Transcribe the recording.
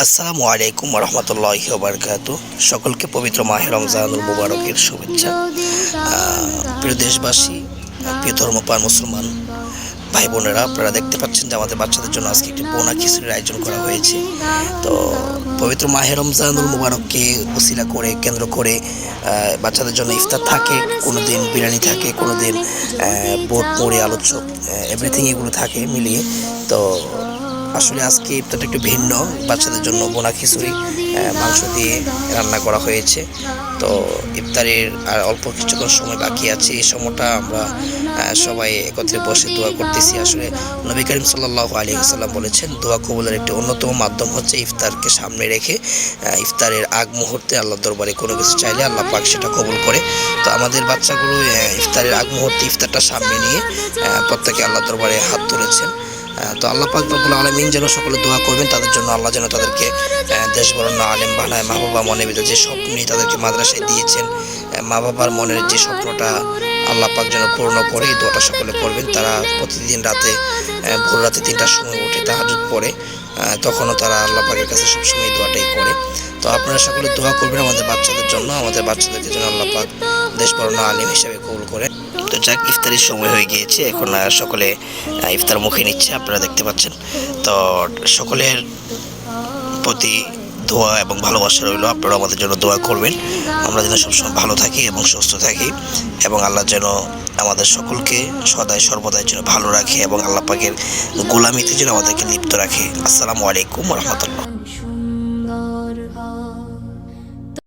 আসসালামু আলাইকুম রহমতুল্লাহি ওয়া বারাকাতুহু। সকলকে পবিত্র মাহে রমজানুল মুবারকের শুভেচ্ছা। প্রিয় দেশবাসী, প্রিয় ধর্মপ্রাণ মুসলমান ভাই বোনেরা, আপনারা দেখতে পাচ্ছেন যে আমাদের বাচ্চাদের জন্য আজকে একটি বোনা খিচুড়ির আয়োজন করা হয়েছে। তো পবিত্র মাহে রমজানুল মুবারককে উসিলা করে কেন্দ্র করে বাচ্চাদের জন্য ইফতার থাকে, কোনো দিন বিরিয়ানি থাকে, কোনো দিন বোট মুড়ি আলোচক এভরিথিং এগুলো থাকে মিলিয়ে। তো আসলে আজকে ইফতারটা একটু ভিন্ন, বাচ্চাদের জন্য বোনা খিচুড়ি মাংস দিয়ে রান্না করা হয়েছে। তো ইফতারের আর অল্প কিছুক্ষণ সময় বাকি আছে, এই সময়টা আমরা সবাই একত্রে বসে দোয়া করতেছি। আসলে নবী করিম সাল্লাল্লাহু আলাইহি ওয়াসাল্লাম বলেছেন, দোয়া কবুলের একটি অন্যতম মাধ্যম হচ্ছে ইফতারকে সামনে রেখে ইফতারের আগ মুহূর্তে আল্লাহর দরবারে কোনো কিছু চাইলে আল্লাহ পাক সেটা কবুল করে। তো আমাদের বাচ্চাগুলো ইফতারের আগ মুহূর্তে ইফতারটা সামনে নিয়ে প্রত্যেকে আল্লাহর দরবারে হাত তুলেছেন। তো আল্লাহ পাক রব্বুল আলামিন যেন সকলে দোয়া করবেন তাদের জন্য, আল্লাহ যেন তাদেরকে দেশ বরণ্য আলেম বানায়। মা বাবা মনের ভিতরে যে স্বপ্ন নিয়ে তাদেরকে মাদ্রাসায় দিয়েছেন, মা বাবার মনের যে স্বপ্নটা আল্লাহ পাক যেন পূর্ণ করে, এই দোয়াটা সকলে করবেন। তারা প্রতিদিন রাতে ভোর রাতে 3টার সময় উঠে তাহাজ্জুদ পড়ে, তখনও তারা আল্লাহ পাকের কাছে সবসময় এই দোয়াটাই করে। তো আপনারা সকলে দোয়া করবেন আমাদের বাচ্চাদের জন্য, আমাদের বাচ্চাদেরকে যেন আল্লাহ পাক দেশ বরণ্য আলেম হিসেবে কবুল করে। তো যাক, ইফতারির সময় হয়ে গিয়েছে, এখন সকলে ইফতার মুখে নিচ্ছে, আপনারা দেখতে পাচ্ছেন। তো সকলের প্রতি দোয়া এবং ভালোবাসা রইল, আপনারা আমাদের জন্য দোয়া করবেন, আমরা যেন সবসময় ভালো থাকি এবং সুস্থ থাকি, এবং আল্লাহ যেন আমাদের সকলকে সদাই সর্বদাই যেন ভালো রাখে এবং আল্লাহ পাকের গোলামিতে যেন আমাদেরকে লিপ্ত রাখে। আসসালামু আলাইকুম রহমতুল্লাহ।